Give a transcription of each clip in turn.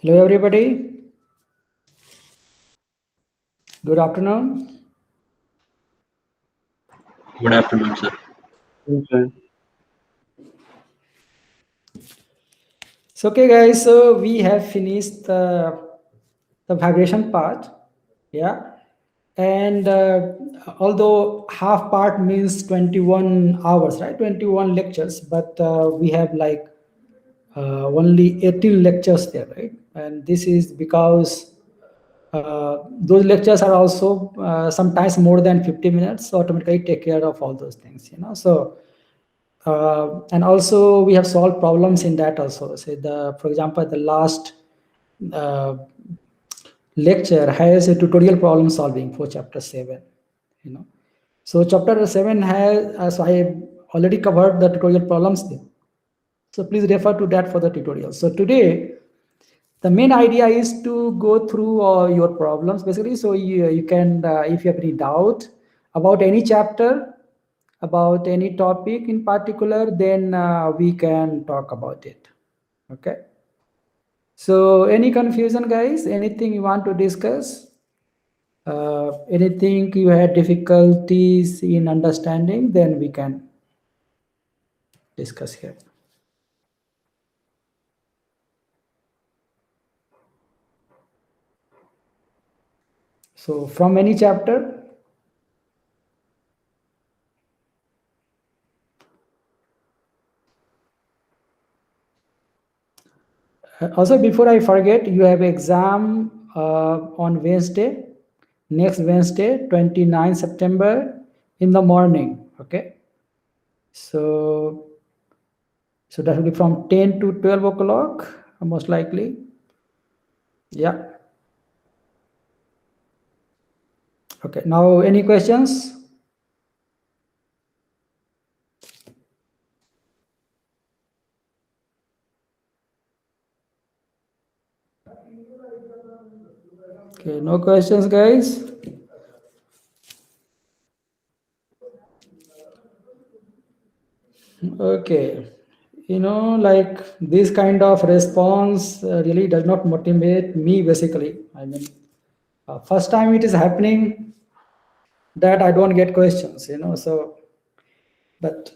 Hello, everybody. Good afternoon. Good afternoon, sir. Okay. So, okay, guys. So we have finished the vibration part. Yeah. And although half part means 21 hours, right? 21 lectures, but we have like only 18 lectures there, right? And this is because those lectures are also sometimes more than 50 minutes, so automatically take care of all those things, So, and also we have solved problems in that also. Say for example, the last uh, lecture has a tutorial problem solving for chapter 7, So chapter 7 has, so I have already covered the tutorial problems there. So please refer to that for the tutorial. So today, the main idea is to go through your problems basically. So you can, if you have any doubt about any chapter, about any topic in particular, then we can talk about it. Okay. So any confusion, guys? Anything you want to discuss? Anything you had difficulties in understanding, then we can discuss here. So from any chapter? Also, before I forget, you have exam on Wednesday, next Wednesday, 29 September in the morning. Okay. So that will be from 10 to 12 o'clock, most likely. Yeah. Okay. Now, any questions? Okay. No questions, guys. Okay. Like this kind of response really does not motivate me basically. I mean, first time it is happening that I don't get questions, so, but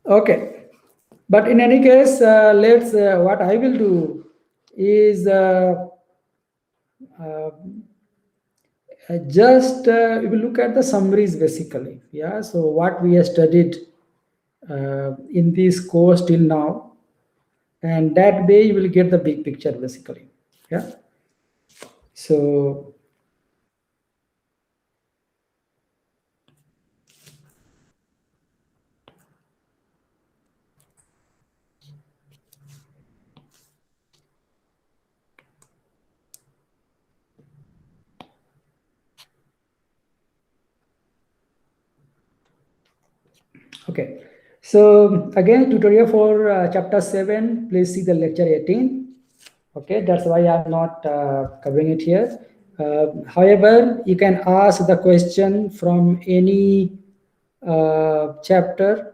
okay. But in any case, what I will do is uh, just we will look at the summaries basically. Yeah. So what we have studied in this course till now, and that way you will get the big picture basically. Yeah. So okay. So again, tutorial for chapter 7, please see the lecture 18. Okay, that's why I'm not covering it here. However, you can ask the question from any chapter,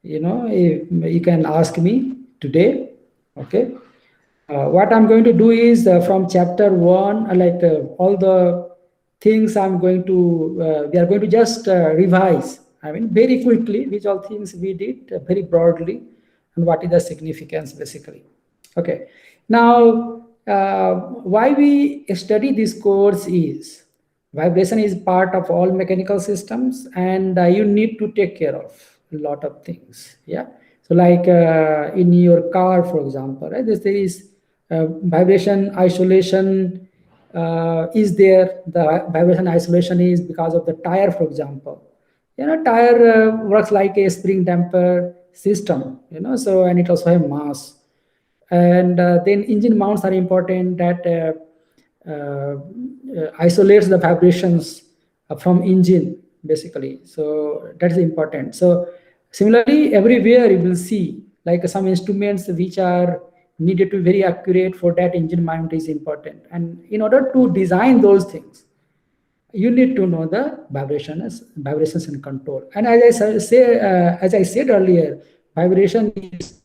if you can ask me today. Okay. What I'm going to do is from chapter 1, all the things I'm going to, we are going to just revise. I mean, very quickly, which all things we did very broadly, and what is the significance basically. Okay. Now, why we study this course is vibration is part of all mechanical systems, and you need to take care of a lot of things. Yeah. So, like in your car, for example, right? There is vibration isolation is there. The vibration isolation is because of the tire, for example. Tire works like a spring damper system. So and it also have mass. And then engine mounts are important that isolates the vibrations from engine basically. So that is important. So similarly, everywhere you will see like some instruments which are needed to be very accurate for that engine mount is important. And in order to design those things, you need to know the vibrations and control. And as I said earlier, vibration is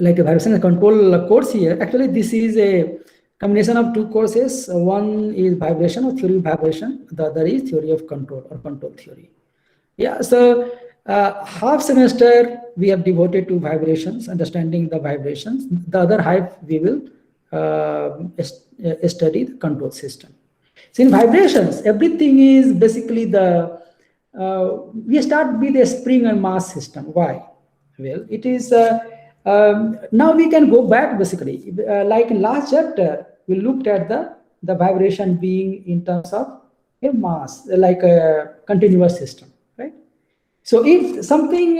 like a vibration control course here. Actually, this is a combination of two courses. One is vibration or theory of vibration. The other is theory of control or control theory. Yeah, so half semester we have devoted to vibrations, understanding the vibrations. The other half we will study the control system. So in vibrations, everything is basically the, we start with a spring and mass system. Why? Well, it is, now we can go back basically. Like in last chapter, we looked at the vibration being in terms of a mass, like a continuous system, right? So if something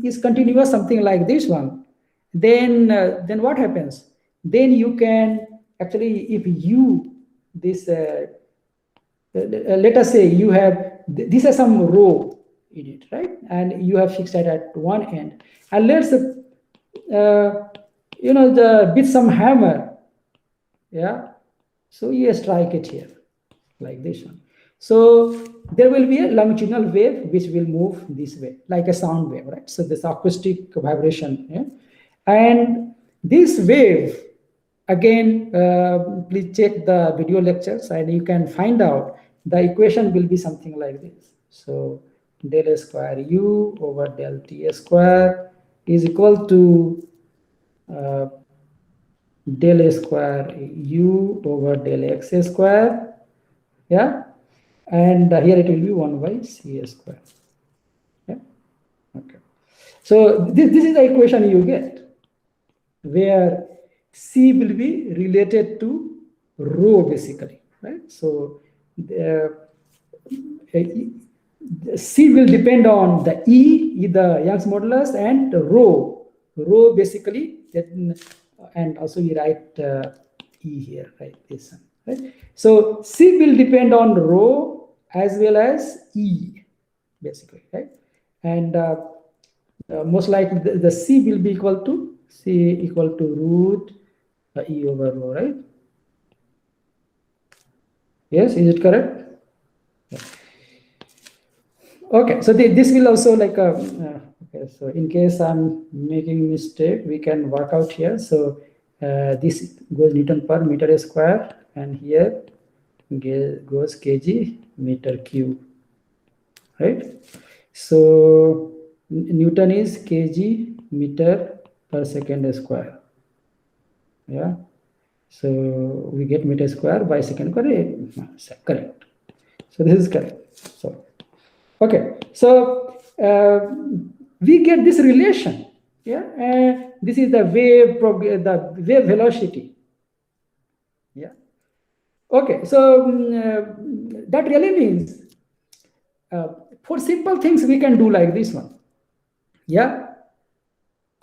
is continuous, something like this one, then what happens? Then you can actually, if you, this, let us say you have, this is some row in it, right? And you have fixed it at one end. And let's, with some hammer, yeah? So you strike it here, like this one. So there will be a longitudinal wave which will move this way, like a sound wave, right? So this acoustic vibration, yeah? And this wave, again, please check the video lectures and you can find out the equation will be something like this. So del A square U over del T A square is equal to del A square U over del X A square, yeah? And here it will be 1 by C A square, yeah? Okay. So this is the equation you get, where C will be related to rho basically, right? So C will depend on the E, the Young's modulus, and rho. Rho basically, and also we write E here, right? This one, right? So C will depend on rho as well as E, basically, right? And most likely the C will be equal to root E over rho, right? Yes, is it correct? Yeah. Okay, so this will also like okay, so in case I'm making mistake, we can work out here. So this goes Newton per meter square, and here goes kg meter cube, right? So Newton is kg meter per second square, yeah? So we get meter square by second square, correct. So this is correct. So okay, so we get this relation, yeah, and this is the wave velocity, yeah. Okay, so that really means for simple things we can do like this one, yeah.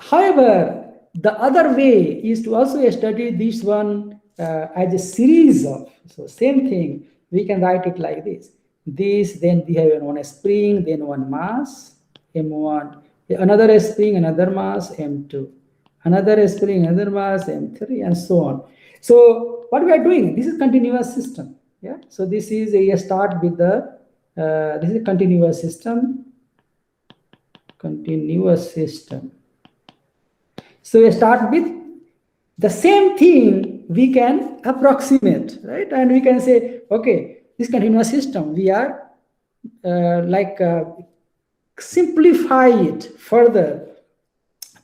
However, the other way is to also study this one as a series of, so same thing, we can write it like this. This, then we have one spring, then one mass, M1, another spring, another mass, M2, another spring, another mass, M3, and so on. So what we are doing, this is continuous system, yeah. So this is a start with the, this is a continuous system. So we start with the same thing we can approximate, right? And we can say, okay, this continuous system, we are simplify it further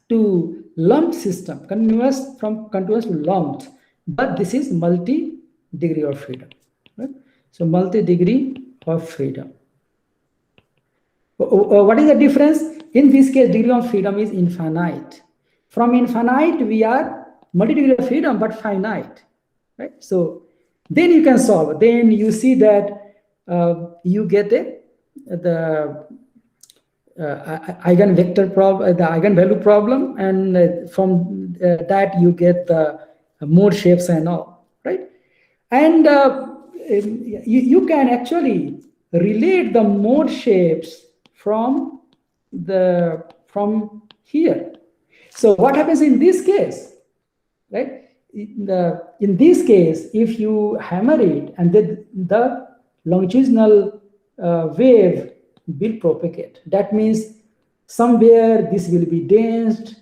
to lumped system, from continuous to lumped, but this is multi-degree of freedom, right? So multi-degree of freedom. What is the difference? In this case, degree of freedom is infinite. From infinite, we are multi-degree of freedom, but finite, right? So then you can solve. Then you see that you get the eigenvector problem, the eigenvalue problem, and from that you get the mode shapes and all, right? And you can actually relate the mode shapes from here. So what happens in this case, right? In this case, if you hammer it and the longitudinal wave will propagate, that means somewhere this will be dense,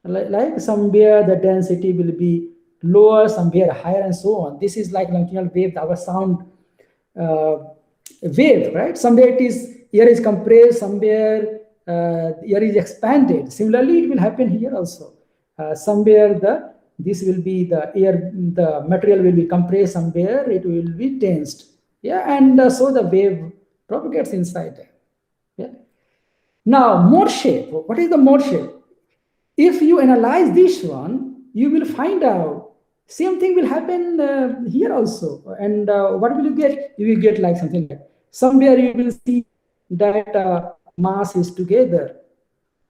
like somewhere the density will be lower, somewhere higher, and so on. This is like longitudinal wave, our sound wave, right? Somewhere it is air is compressed, somewhere air is expanded. Similarly, it will happen here also. Somewhere this will be the air, the material will be compressed, somewhere it will be tensed. Yeah, and so the wave propagates inside there. Yeah. Now, mode shape. What is the mode shape? If you analyze this one, you will find out same thing will happen here also. And what will you get? You will get like something like somewhere you will see that mass is together.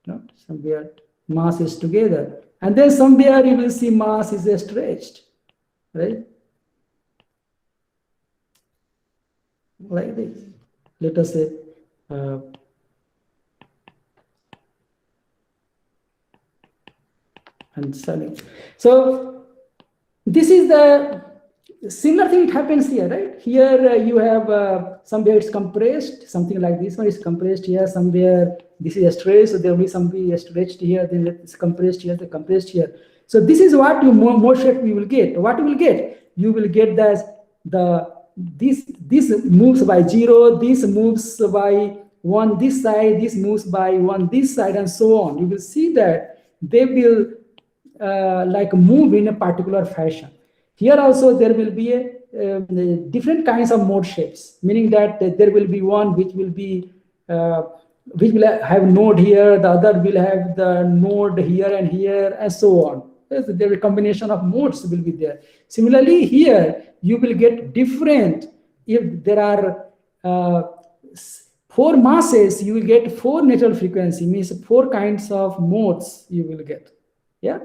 No? Somewhere mass is together. And then somewhere you will see mass is stretched, right? Like this. Let us say understanding. So this is the similar thing. It happens here, right? Here you have somewhere it's compressed, something like this one is compressed here. Somewhere this is stretched, so there will be something stretched here. Then it's compressed here, the compressed here. So this is what you more shape you will get. What you will get? You will get this moves by 0, this moves by 1 this side, this moves by 1 this side, and so on. You will see that they will like move in a particular fashion. Here also there will be different kinds of mode shapes, meaning that there will be one which will be which will have node here, the other will have the node here and here, and so on. There will be a combination of modes will be there. Similarly, here you will get different. If there are 4 masses, you will get 4 natural frequency, means 4 kinds of modes you will get. Yeah.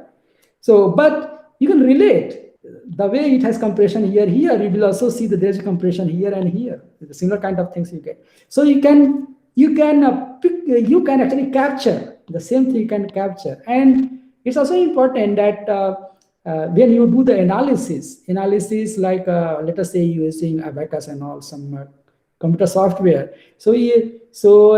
So, but you can relate the way it has compression here. Here you will also see that there is a compression here and here. The similar kind of things you get. So you can actually capture the same thing. You can capture, and it's also important that when you do the analysis like let us say using Abacus and all some computer software. So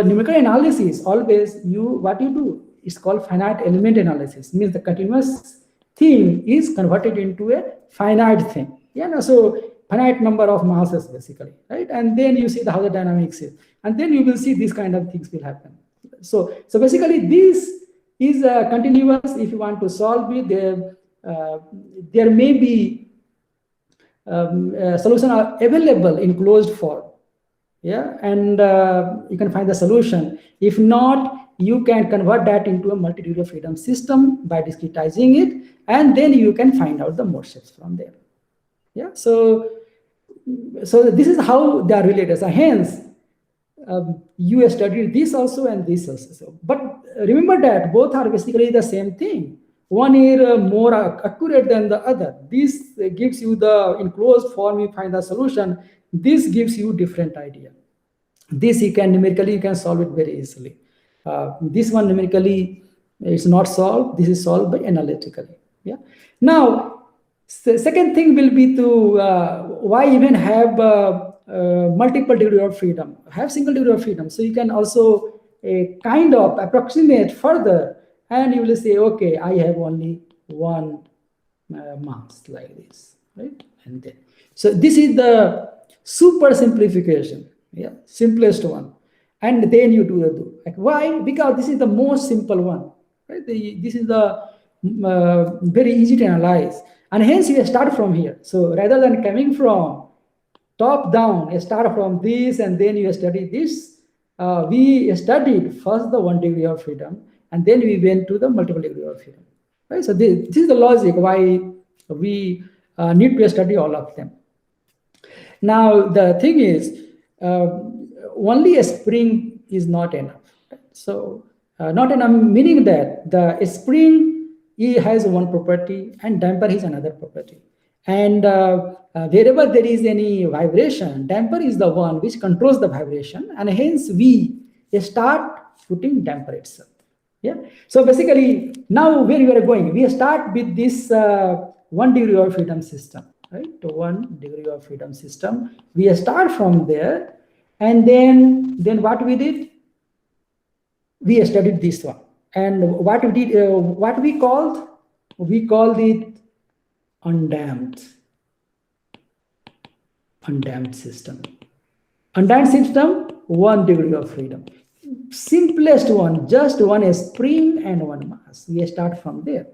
numerical analysis always what you do is called finite element analysis. Means the continuous thing is converted into a finite thing. Yeah, no, so finite number of masses basically, right? And then you see how the dynamics is, and then you will see these kind of things will happen. So basically this is continuous. If you want to solve it, there may be solution are available in closed form. Yeah, and you can find the solution. If not, you can convert that into a multi-degree of freedom system by discretizing it, and then you can find out the mode shapes from there. Yeah, so this is how they are related. So hence, you studied this also and this also. But remember that both are basically the same thing. One is more accurate than the other. This gives you the in closed form, you find the solution. This gives you different idea. This you can solve it very easily. This one numerically is not solved. This is solved by analytically. Yeah. Now, the second thing will be to why even have multiple degree of freedom, have single degree of freedom. So you can also kind of approximate further, and you will say, okay, I have only one mass like this, right? And then, so this is the super simplification. Yeah, simplest one. And then you do the do. Like why? Because this is the most simple one. Right? This is the very easy to analyze. And hence you start from here. So rather than coming from top down, you start from this and then you study this. We studied first the 1 degree of freedom, and then we went to the multiple degree of freedom. Right? So this is the logic why we need to study all of them. Now the thing is, only a spring is not enough. So not enough meaning that the spring has one property and damper is another property. And wherever there is any vibration, damper is the one which controls the vibration, and hence we start putting damper itself. Yeah. So basically now where we are going, we start with this 1 degree of freedom system, right? To 1 degree of freedom system. We start from there. And then what we did, we studied this one. And what we did, what we called it undamped system. Undamped system, 1 degree of freedom. Simplest one, just one spring and one mass. We start from there.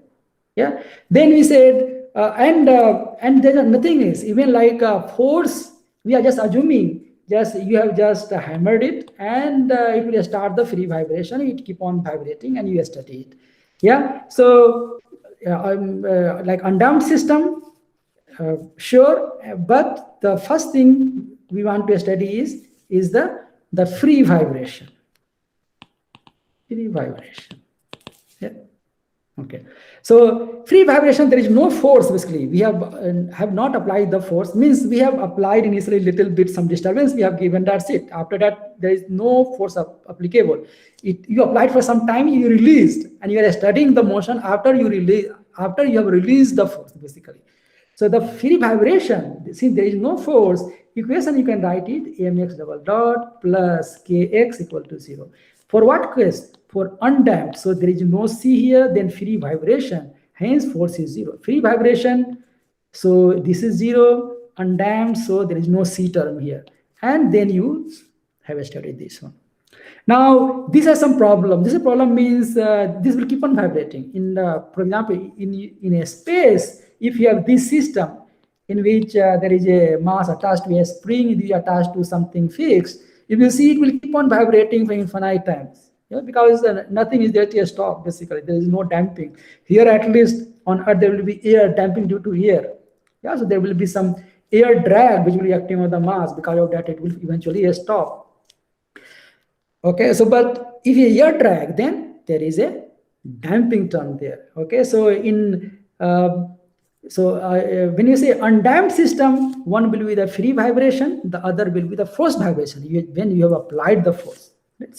Yeah. Then we said, and there nothing is even like force. We are just assuming, just you have just hammered it, and it will start the free vibration. It keep on vibrating, and you study it. Yeah. So like undamped system, sure, but the first thing we want to study is the free vibration. Free vibration. Yeah. Okay. So free vibration, there is no force. Basically, we have not applied the force. Means we have applied initially little bit some disturbance. We have given, that's it. After that, there is no force applicable. You applied for some time, you released, and you are studying the motion after you release. After you have released the force, basically. So the free vibration, since there is no force, equation you can write it mx double dot plus kx equal to 0. For what case? For undamped. So there is no C here, then free vibration. Hence force is 0. Free vibration, so this is 0. Undamped, so there is no C term here. And then you have studied this one. Now, this has some problem. This problem means this will keep on vibrating. For example, in a space, if you have this system in which there is a mass attached to a spring, it is attached to something fixed, you will see it will keep on vibrating for infinite times. Yeah, because nothing is there to stop, basically. There is no damping. Here, at least on Earth, there will be air damping due to air. Yeah, so there will be some air drag which will be acting on the mass. Because of that, it will eventually stop. Okay, so but if you air drag, then there is a damping term there. Okay, so when you say undamped system, one will be the free vibration, the other will be the forced vibration when you have applied the force. Right?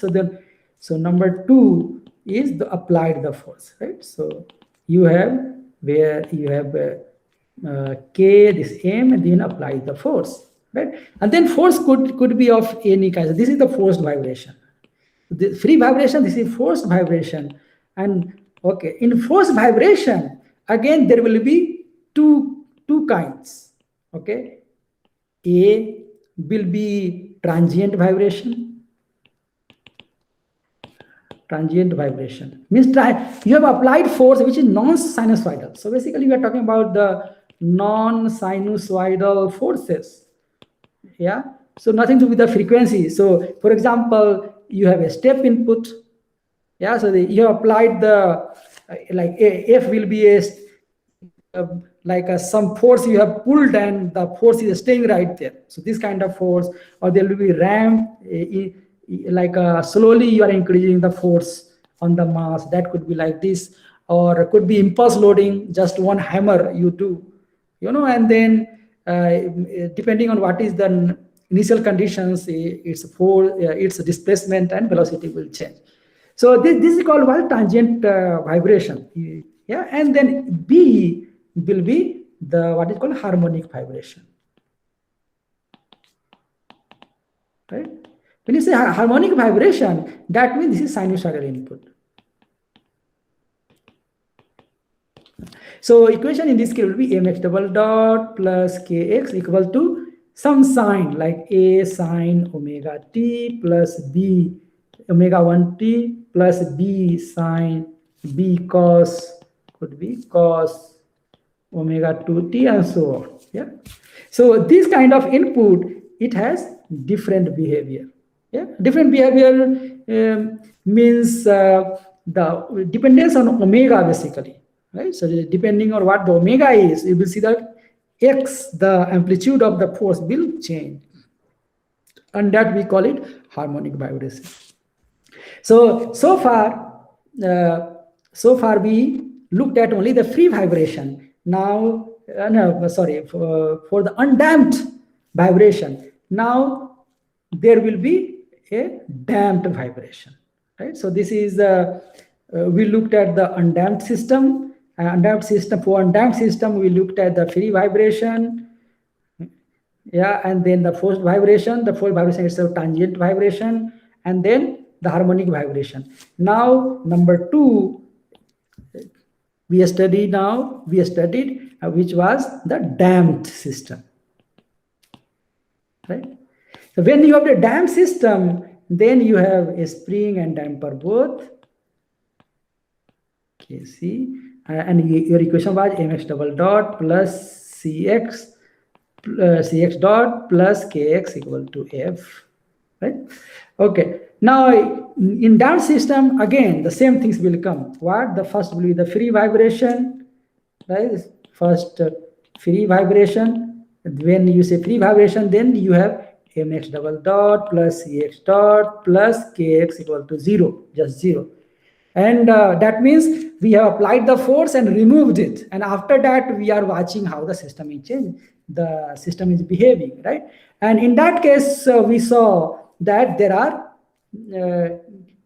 So number 2 is the applied the force, right? So you have where you have K, this M, and then apply the force, right? And then force could be of any kind. So this is the forced vibration. The free vibration, this is forced vibration. And okay, in forced vibration, again, there will be two kinds. Okay, A will be transient vibration. Transient vibration means you have applied force which is non-sinusoidal. So basically, we are talking about the non-sinusoidal forces. Yeah. So nothing to do with the frequency. So for example, you have a step input. Yeah. So you have applied the like F will be some force you have pulled and the force is staying right there. So this kind of force, or there will be ramp, slowly you are increasing the force on the mass. That could be like this, or it could be impulse loading, just one hammer you do, and then depending on what is the initial conditions, its displacement and velocity will change. So this is called transient vibration. Yeah, and then B will be the what is called harmonic vibration. Right? When you say harmonic vibration, that means this is sinusoidal input. So equation in this case will be mx double dot plus kx equal to some sign like A sine omega t plus B omega 1t plus B sine B cos, could be cos omega 2t and so on. Yeah. So this kind of input, it has different behavior. Yeah. Different behavior means the dependence on omega basically. Right. So depending on what the omega is, you will see that x, the amplitude of the force will change. And that we call it harmonic vibration. So far we looked at only the free vibration. Now, for the undamped vibration, now there will be a damped vibration, right? So this is, we looked at the undamped system. For undamped system, we looked at the free vibration. Yeah, and then the forced vibration. The forced vibration is a transient vibration. And then the harmonic vibration. Now, number 2, we studied which was the damped system, right? So when you have the damped system, then you have a spring and damper both. Okay, see, and your equation was mx double dot plus cx cx dot plus kx equal to f, right? Okay, now in damped system, again the same things will come. What? The first will be the free vibration, right? First free vibration. When you say free vibration, then you have mx double dot plus cx dot plus kx equal to 0, just 0. And that means we have applied the force and removed it. And after that, we are watching how the system is changing, the system is behaving, right? And in that case, we saw that there are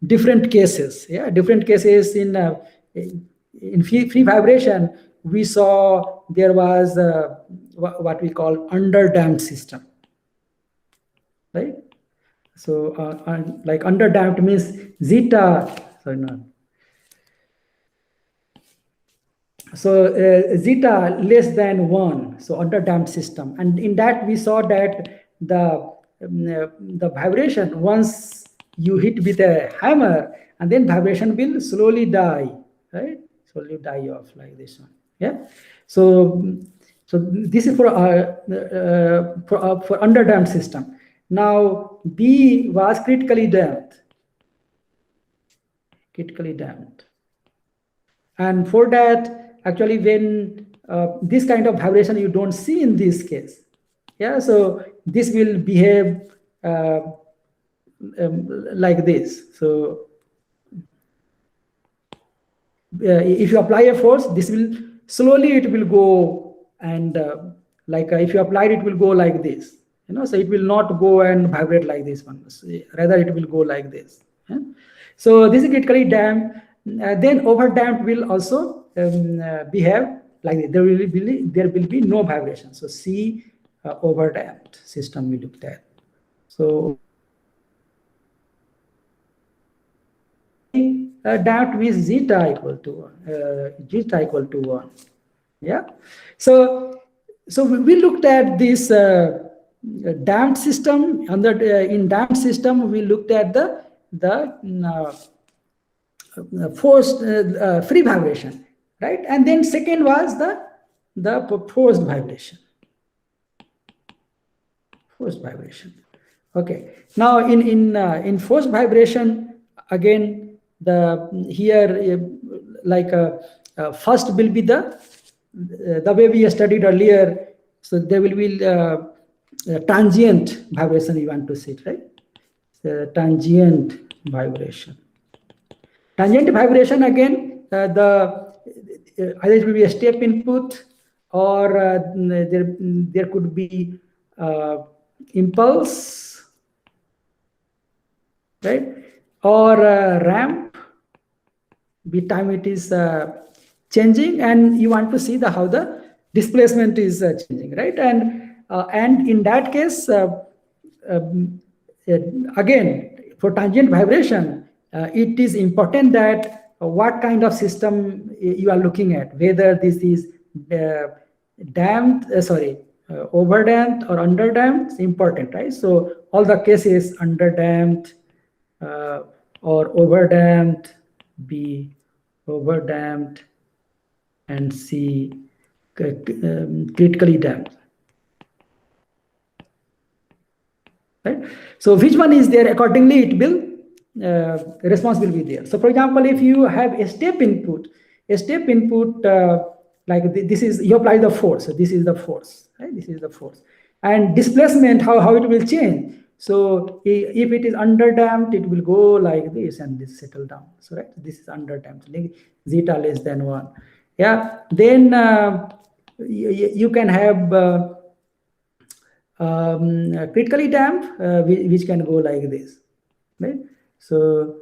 different cases. Yeah, different cases in free vibration. We saw there was what we call underdamped system, right? So like underdamped means zeta. Sorry, not. So zeta less than 1, so underdamped system. And in that we saw that the vibration, once you hit with a hammer, and then vibration will slowly die, right? Slowly die off like this one. Yeah. So this is for underdamped system. Now B was critically damped. And for that, actually, when this kind of vibration you don't see in this case, yeah, so this will behave like this. So if you apply a force, this will slowly, it will go, and if you apply it, it will go like this, so it will not go and vibrate like this one, rather it will go like this. Yeah? So this is critically damped. Then overdamped will also behave like this. There will be no vibration. So C, overdamped system we looked at. So damped means zeta equal to 1. Yeah. So we looked at this damped system. In damped system, we looked at the forced free vibration, right? And then second was the forced vibration. Okay. Now in forced vibration, again here first will be the way we studied earlier. So there will be transient vibration. You want to see it, right? Transient vibration. Transient vibration, again, either it will be a step input, or there could be impulse, right? Or ramp, with time it is changing, and you want to see how the displacement is changing, right? And in that case, again, for transient vibration, it is important that what kind of system you are looking at, whether this is overdamped or underdamped, is important, right? So all the cases, underdamped or overdamped, B, overdamped, and C, critically damped. Right? So which one is there, accordingly it will response will be there. So for example, if you have a step input like this is, you apply the force. So this is the force, right? This is the force. And displacement, how it will change. So if it is underdamped, it will go like this and this settle down. So right, this is underdamped, like zeta less than 1. Yeah. Then you can have critically damped, which can go like this, right? So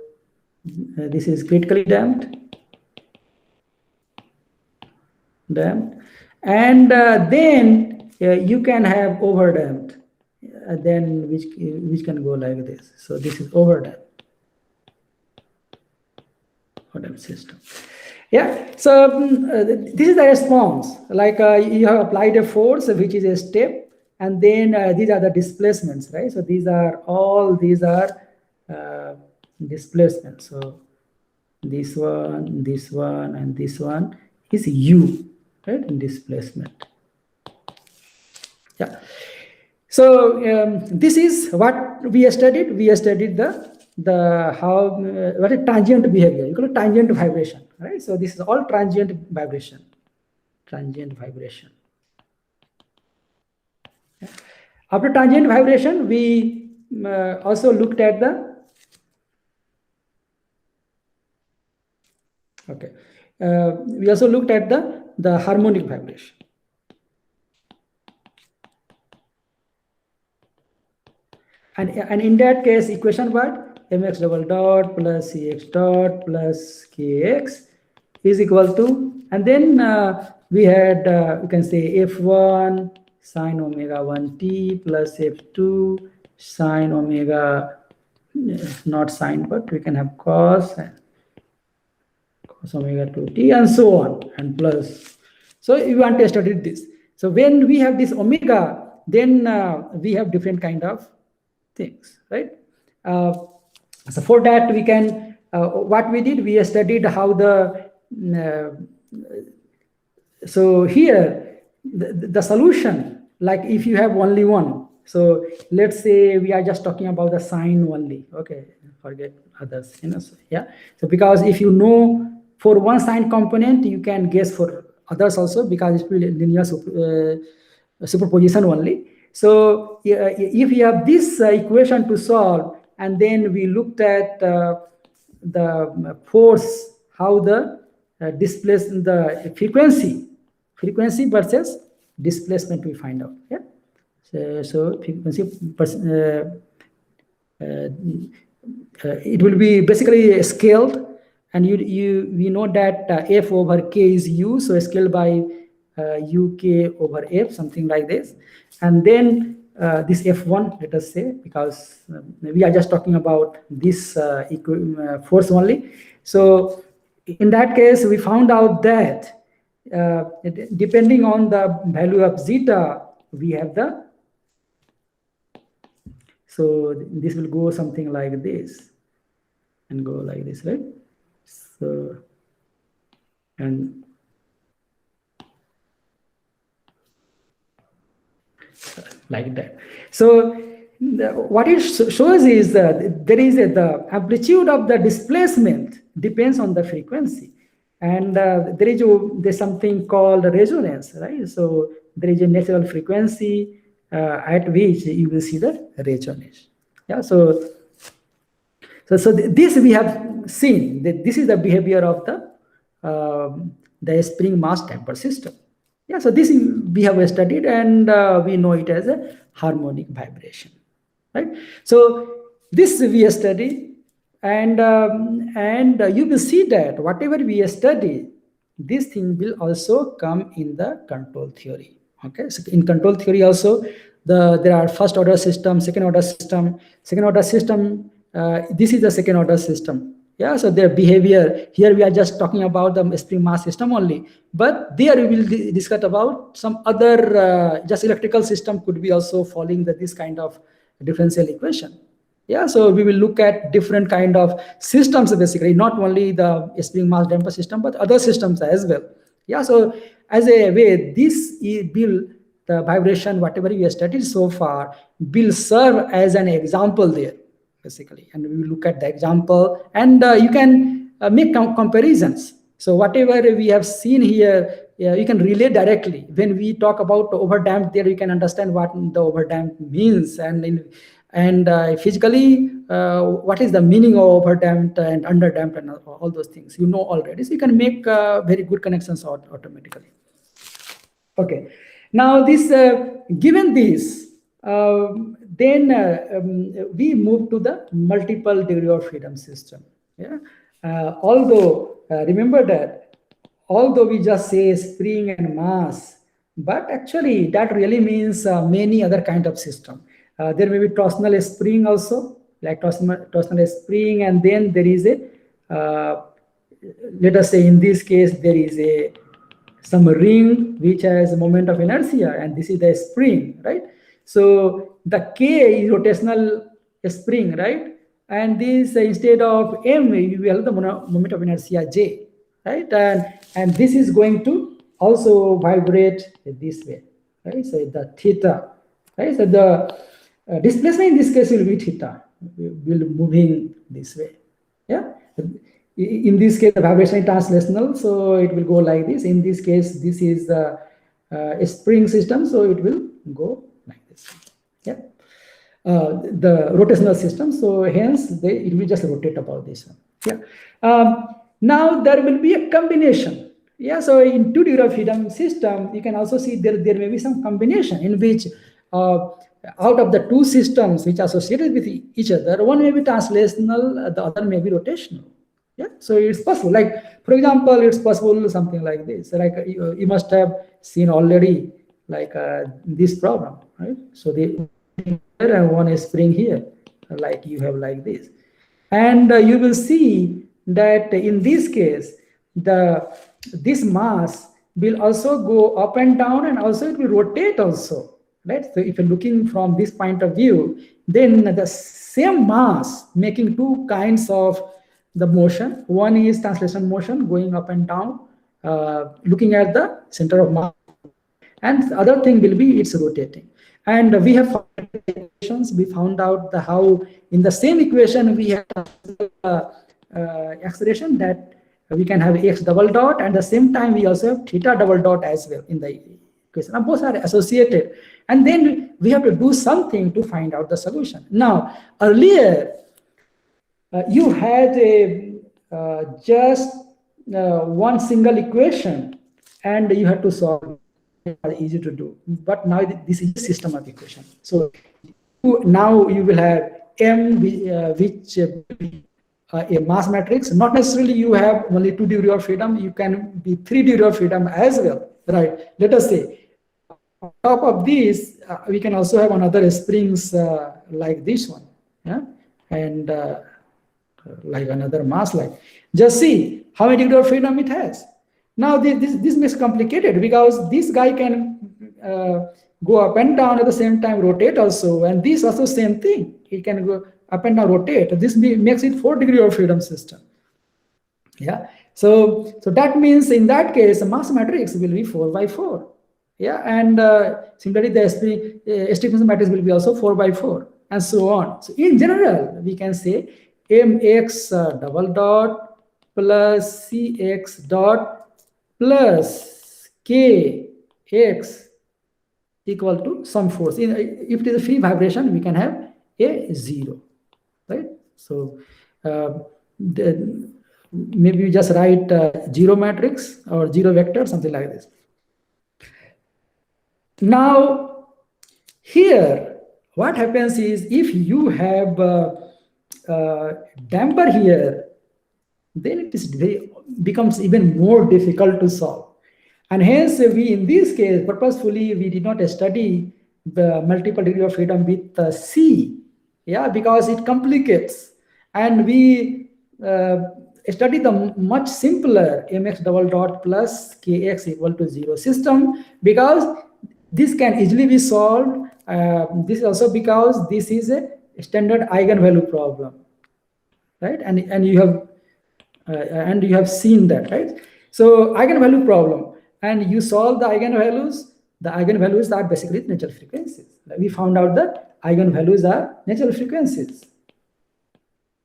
this is critically damped, and then you can have overdamped, then which can go like this. So this is overdamped. quantum system. Yeah, so this is the response. Like you have applied a force, which is a step, and then these are the displacements, right? So these are displacements. So this one, and this one is u, right? In displacement. Yeah. So this is what we studied. We studied what is transient behavior. You call it transient vibration, right? So this is all transient vibration. Transient vibration. Yeah. After transient vibration, we also looked at the we also looked at the harmonic vibration. And in that case, equation what? Mx double dot plus Cx dot plus Kx is equal to, and then we had, you can say F1 sine omega 1t plus F2 sine omega, not sine, but we can have cos omega 2t and so on, and plus. So you want to study this. So when we have this omega, then we have different kind of things, right? So for that we can, what we did, we studied how so here the solution, like if you have only one, so let's say we are just talking about the sign only, okay, forget others, so, yeah. So because if you know for one sign component, you can guess for others also, because it's linear superposition only. So if you have this equation to solve, and then we looked at the force, how the displacement, the frequency versus displacement we find out. Yeah. So frequency, it will be basically scaled, and we know that f over k is u, so scaled by uk over f, something like this. And then this f1, let us say, because we are just talking about this force only. So in that case, we found out that depending on the value of zeta, we have so this will go something like this and go like this, right? So, and like that. So what it shows is that there is the amplitude of the displacement depends on the frequency, and there's something called resonance, right? So there is a natural frequency at which you will see the resonance. Yeah. So this we have seen that this is the behavior of the spring mass damper system. Yeah, so this we have studied, and we know it as a harmonic vibration, right? So this we study, and you will see that whatever we study, this thing will also come in the control theory. Okay, so in control theory also, there are first order system, second order system. Second order system, this is the second order system. Yeah, so their behavior here, we are just talking about the spring mass system only, but there we will discuss about some other just electrical system could be also following this kind of differential equation. Yeah, so we will look at different kind of systems, basically not only the spring mass damper system, but other systems as well. Yeah, so as a way, this will, the vibration, whatever we have studied so far, will serve as an example there, basically, and we will look at the example, and you can make comparisons. So whatever we have seen here, you can relate directly. When we talk about overdamped, there you can understand what the overdamped means, and physically what is the meaning of overdamped and underdamped and all those things you know already. So you can make very good connections automatically. Okay, now this given this, then we move to the multiple degree of freedom system. Yeah, although remember that although we just say spring and mass, but actually that really means many other kind of system. There may be torsional spring also, like torsional spring, and then there is a let us say in this case there is some ring which has a moment of inertia, and this is the spring, right? So the K is rotational spring, right? And this instead of M, you will have the moment of inertia J, right? And this is going to also vibrate this way, right? So the theta, right? So the displacement in this case will be theta, will moving this way, yeah. In this case, the vibration is translational, so it will go like this. In this case, this is the spring system, so it will go like this. Yeah, the rotational system. So hence, it will just rotate about this one. Yeah. Now there will be a combination. Yeah. So in two degree of freedom system, you can also see there may be some combination in which out of the two systems which are associated with each other, one may be translational, the other may be rotational. Yeah, so it's possible. Like, for example, it's possible something like this. Like you must have seen already, like this problem, right? So the and one is spring here, like you have like this, and you will see that in this case, this mass will also go up and down, and also it will rotate also. Right? So if you're looking from this point of view, then the same mass making two kinds of the motion. One is translation motion going up and down, looking at the center of mass, and the other thing will be it's rotating. And we have found equations. We found out how in the same equation we have acceleration that we can have x double dot, and at the same time we also have theta double dot as well in the equation. Now both are associated, and then we have to do something to find out the solution. Now earlier you had just one single equation, and you had to solve. Easy to do, but now this is a system of equation. So now you will have M, which a mass matrix. Not necessarily you have only 2 degree of freedom. You can be 3 degree of freedom as well, right? Let us say on top of this, we can also have another springs like this one, yeah, and like another mass like. Just see how many degree of freedom it has. Now this makes complicated because this guy can go up and down at the same time, rotate also, and this also same thing. It can go up and down, rotate. This makes it 4 degree of freedom system. Yeah. So that means in that case, the mass matrix will be 4 by 4. Yeah, and similarly the estimation matrix will be also 4 by 4, and so on. So in general, we can say mx double dot plus cx dot plus kx equal to some force. If it is a free vibration, we can have a 0, right? So maybe you just write 0 matrix or 0 vector, something like this. Now here what happens is, if you have damper here, then it becomes even more difficult to solve. And hence we, in this case, purposefully we did not study the multiple degree of freedom with C, yeah, because it complicates. And we study the much simpler mx double dot plus kx equal to 0 system, because this can easily be solved. This is also because this is a standard eigenvalue problem, right? And you have seen that, right? So eigenvalue problem, and you solve the eigenvalues. The eigenvalues are basically natural frequencies. We found out that eigenvalues are natural frequencies.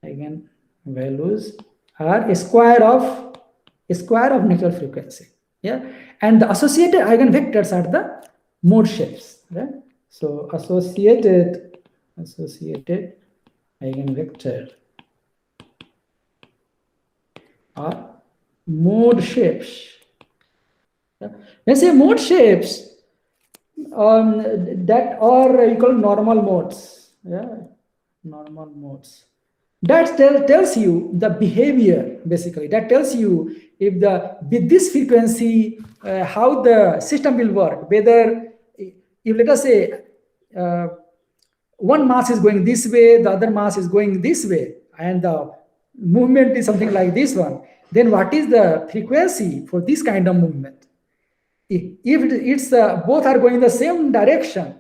Eigenvalues are a square of natural frequency. Yeah, and the associated eigenvectors are the mode shapes. Right? So associated eigenvector are mode shapes. Let's say mode shapes that are equal normal modes. Yeah, normal modes. That tells you the behavior, basically. That tells you if with this frequency how the system will work. Whether, if let us say one mass is going this way, the other mass is going this way, and the movement is something like this one, then what is the frequency for this kind of movement? If it's both are going the same direction,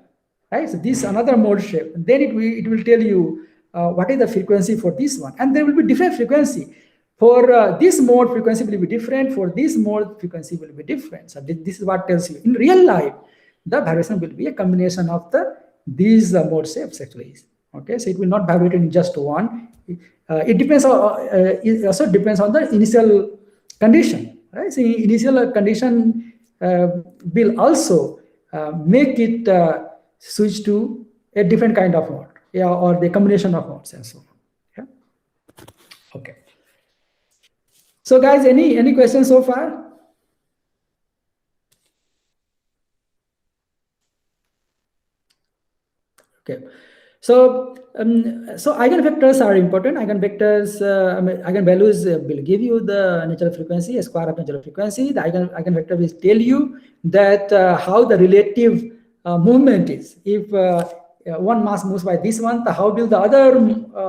right? So this another mode shape, then it will tell you what is the frequency for this one, and there will be different frequency. For this mode, frequency will be different. For this mode, frequency will be different. So this is what tells you in real life the vibration will be a combination of these mode shapes actually. Okay, so it will not vibrate in just one. It depends on it also depends on the initial condition, right? So initial condition will also make it switch to a different kind of mode, yeah, or the combination of modes and so on. Yeah. Okay. So guys, any questions so far? Okay. So eigenvectors are important. Eigenvectors, eigenvalues will give you the natural frequency, a square of natural frequency. The eigenvector will tell you that how the relative movement is. If one mass moves by this one, how will the other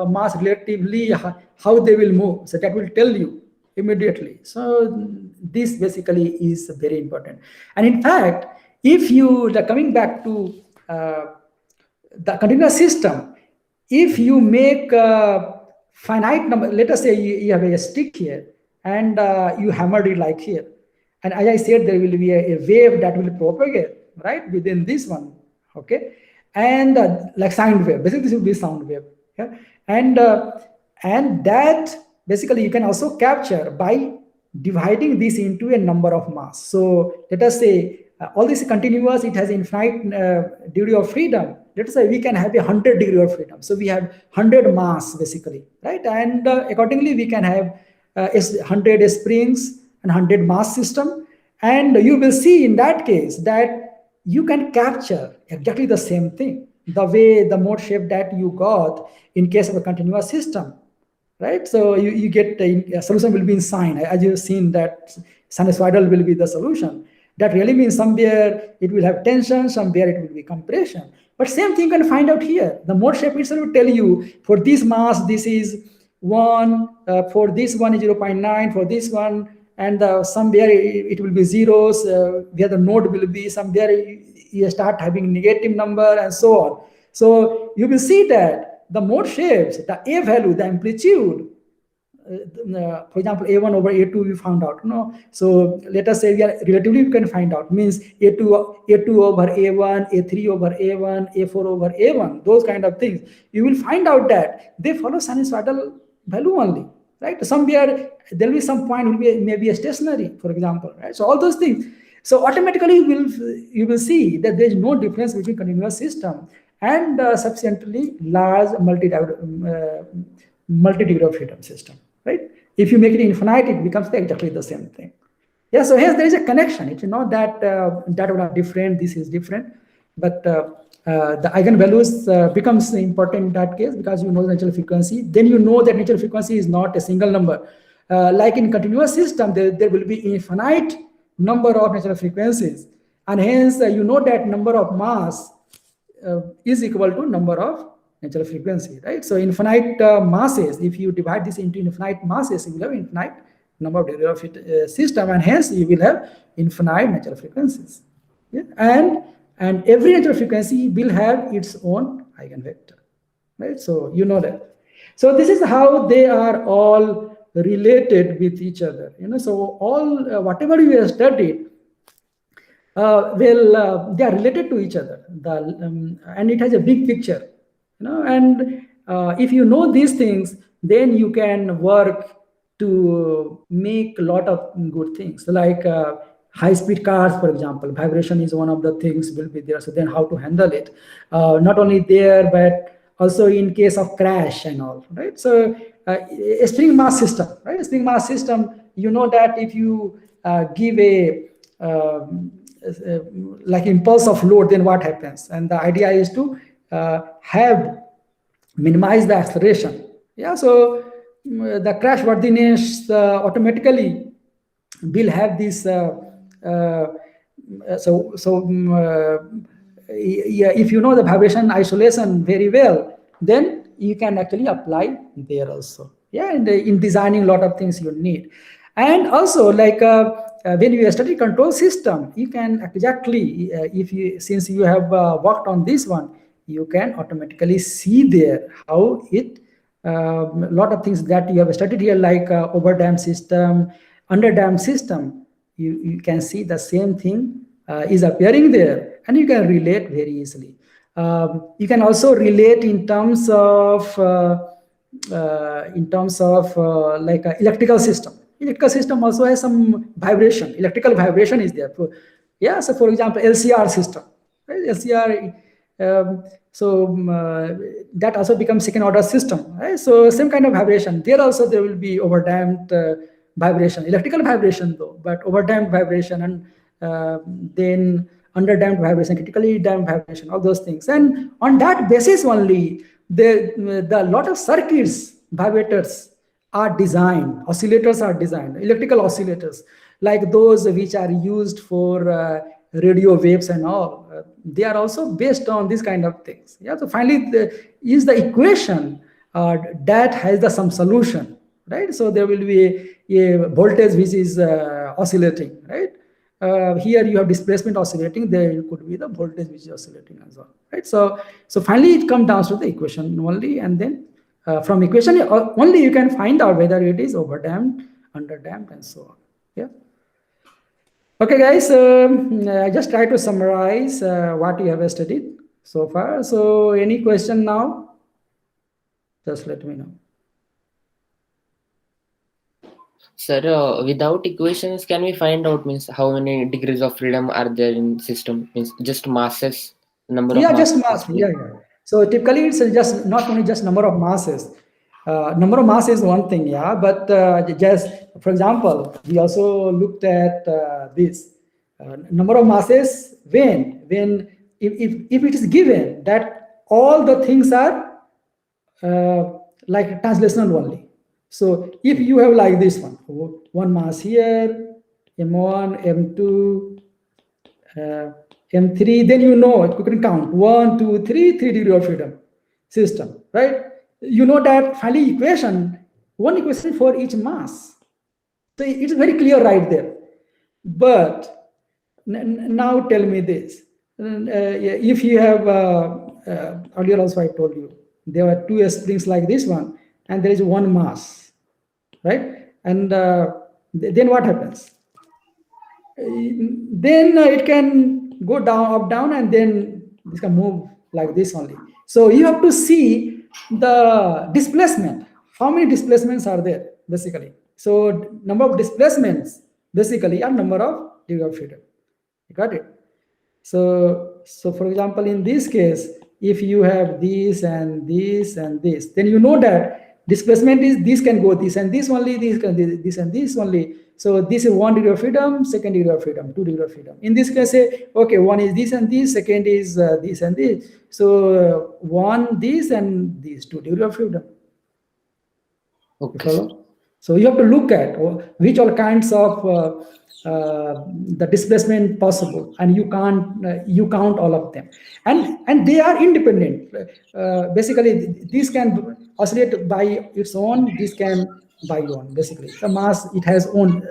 mass relatively, how they will move? So that will tell you immediately. So this basically is very important. And in fact, if you, coming back to the continuous system, if you make a finite number, let us say you have a stick here and you hammered it like here. And as I said, there will be a wave that will propagate, right, within this one, okay? And like sound wave, basically this will be sound wave. Yeah? And that basically you can also capture by dividing this into a number of mass. So let us say all this is continuous, it has infinite degree of freedom. Let us say we can have 100 degree of freedom. So we have 100 mass basically, right? And accordingly, we can have 100 springs and 100 mass system. And you will see in that case that you can capture exactly the same thing, the way the mode shape that you got in case of a continuous system, right? So you get a solution will be in sine, as you've seen that sinusoidal will be the solution. That really means somewhere it will have tension, somewhere it will be compression. But same thing you can find out here. The mode shape itself will tell you for this mass, this is 1, for this one is 0.9, for this one, and somewhere it will be zeros, where the node will be somewhere you start having negative number and so on. So you will see that the mode shapes, the A value, the amplitude, for example, A1 over A2 we found out. No, so let us say we are relatively we can find out means A2 over A1, A3 over A1, A4 over A1, those kind of things. You will find out that they follow sinusoidal value only, right? Somewhere there will be some point will be maybe a stationary, for example, right? So all those things. So automatically you will see that there is no difference between continuous system and sufficiently large multi-degree of freedom system, right? If you make it infinite, it becomes exactly the same thing. Yeah, so hence there is a connection. It's not that that would are different, this is different, but the eigenvalues becomes important in that case because you know the natural frequency. Then you know that natural frequency is not a single number. Like in continuous system, there will be infinite number of natural frequencies, and hence you know that number of mass is equal to number of natural frequency, right? So infinite masses, if you divide this into infinite masses, you will have infinite number of degree of system, and hence you will have infinite natural frequencies. Yeah? And every natural frequency will have its own eigenvector, right? So you know that. So this is how they are all related with each other. You know, so all whatever you have studied, they are related to each other. And it has a big picture. You know, and if you know these things, then you can work to make a lot of good things. Like high-speed cars, for example, vibration is one of the things will be there. So then how to handle it? Not only there, but also in case of crash and all, right? So a spring mass system, right? A spring mass system, you know that if you give a like impulse of load, then what happens? And the idea is to minimize the acceleration. Yeah, so the crash worthiness automatically will have this. Yeah, if you know the vibration isolation very well, then you can actually apply there also. Yeah, and in designing a lot of things you need. And also, like when you study control system, you can exactly, if you, since you have worked on this one, you can automatically see there how it, lot of things that you have studied here, like overdam system, underdam system, you can see the same thing is appearing there, and you can relate very easily. You can also relate in terms of like electrical system. Electrical system also has some vibration. Electrical vibration is there. Yeah. So for example, LCR system, right? LCR. That also becomes second order system, right? So same kind of vibration. There also there will be overdamped vibration, electrical vibration though, but overdamped vibration, and then underdamped vibration, critically damped vibration, all those things. And on that basis only, the lot of circuits, vibrators are designed, oscillators are designed, electrical oscillators, like those which are used for radio waves and all. They are also based on this kind of things. Yeah. So finally, is the equation that has some solution, right? So there will be a voltage which is oscillating, right? Here you have displacement oscillating, there could be the voltage which is oscillating as well, right? So finally it comes down to the equation only, and then from equation only you can find out whether it is overdamped, underdamped, and so on. Yeah. Okay, guys. I just try to summarize what you have studied so far. So any question now? Just let me know. Sir, without equations, can we find out means how many degrees of freedom are there in system? Means just masses, number of Yeah, just masses. mass. Yeah, yeah. So typically it's just not only just number of masses. Number of mass is one thing, yeah. But just for example, we also looked at this number of masses when if it is given that all the things are like translational only. So if you have like this one mass here, M1, M2, M3, then you know you can count 1, 2, 3, 3 degree of freedom system, right? You know that finally equation, one equation for each mass. So it's very clear right there. But now tell me this. If you have, earlier also I told you, there are two springs like this one, and there is one mass, right? And then what happens? Then it can go down, up, down, and then it can move like this only. So you have to see the displacement. How many displacements are there, basically? So number of displacements, basically, are number of degree of freedom. You got it? So for example, in this case, if you have this and this and this, then you know that displacement is this can go this and this only, this can this and this only. So this is 1 degree of freedom, second degree of freedom, 2 degree of freedom. In this case, say, okay, one is this and this, second is this and this. So one this and this, 2 degree of freedom. Okay. So you have to look at which all kinds of the displacement possible, and you count all of them, and they are independent. Basically, this can oscillate by its own, this can by own. Basically, the mass, it has own.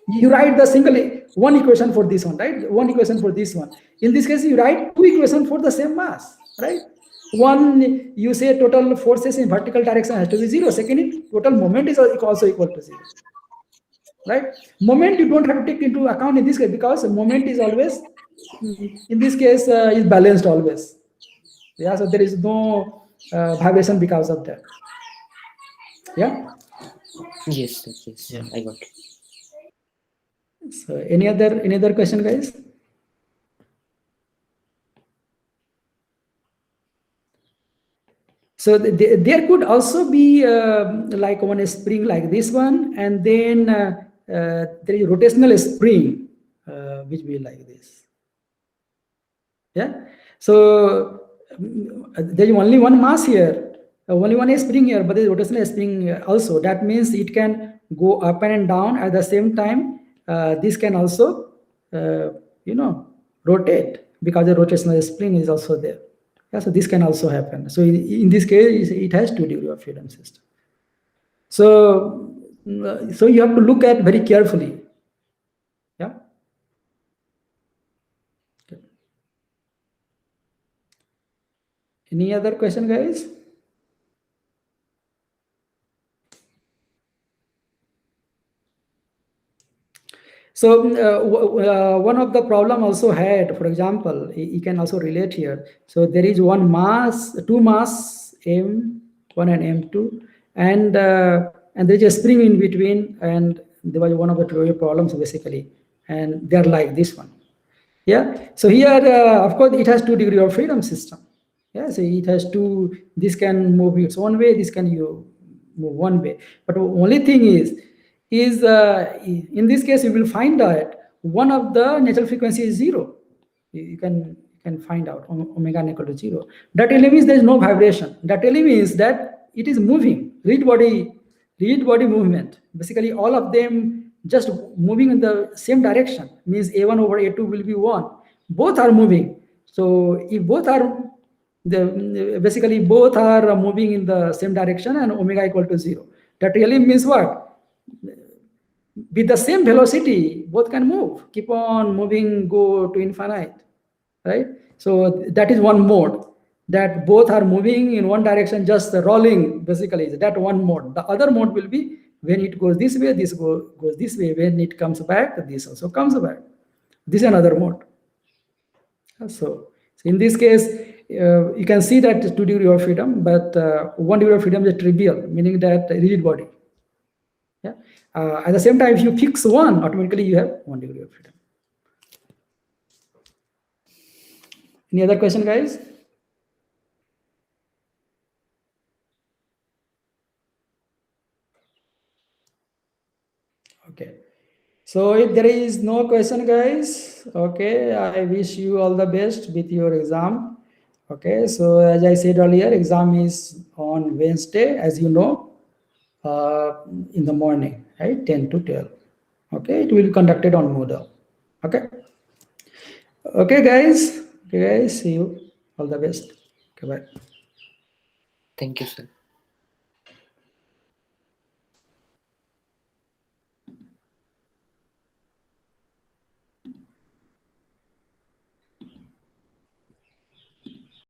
You write the single one equation for this one, right? One equation for this one. In this case, you write two equations for the same mass, right? One, you say total forces in vertical direction has to be 0. Second, total moment is also equal to 0. Right? Moment you don't have to take into account in this case, because moment is always, in this case, is balanced always. Yeah, so there is no vibration because of that. Yeah. Yes. Yeah, I got it. So any other question, guys? So there could also be like one spring like this one, and then there is rotational spring which will be like this. Yeah. So there is only one mass here, only one spring here, but there is rotational spring also. That means it can go up and down at the same time. This can also, rotate, because the rotational spring is also there. Yeah, so this can also happen. So in this case, it has 2 degree of freedom system. So So you have to look at very carefully. Yeah. Okay. Any other question, guys? So one of the problem also had, for example, you can also relate here. So there is one mass, two mass M1 and M2, and there is a spring in between, and there was one of the theory problems basically, and they are like this one. Yeah. So here, of course, it has 2 degree of freedom system. Yeah. So it has two. This can move its own way. This can you move one way. But only thing is in this case you will find that one of the natural frequency is zero. You can find out omega equal to zero. That really means there is no vibration. That really means that it is moving. Read body movement. Basically, all of them just moving in the same direction. Means A1 over A2 will be 1. Both are moving. So if both are basically both are moving in the same direction and omega equal to 0. That really means what? With the same velocity, both can move, keep on moving, go to infinite, right? So that is one mode, that both are moving in one direction, just rolling, basically, that one mode. The other mode will be when it goes this way, this goes this way. When it comes back, this also comes back. This is another mode. So in this case, you can see that 2 degree of freedom, but 1 degree of freedom is trivial, meaning that rigid body. Yeah. At the same time, if you fix one, automatically you have 1 degree of freedom. Any other question, guys? Okay. So if there is no question, guys, okay, I wish you all the best with your exam. Okay, so as I said earlier, exam is on Wednesday, as you know, in the morning, right, 10 to 12. Okay, it will be conducted on Moodle. Okay. Okay, guys. Okay, guys, see you. All the best. Okay, bye. Thank you, sir.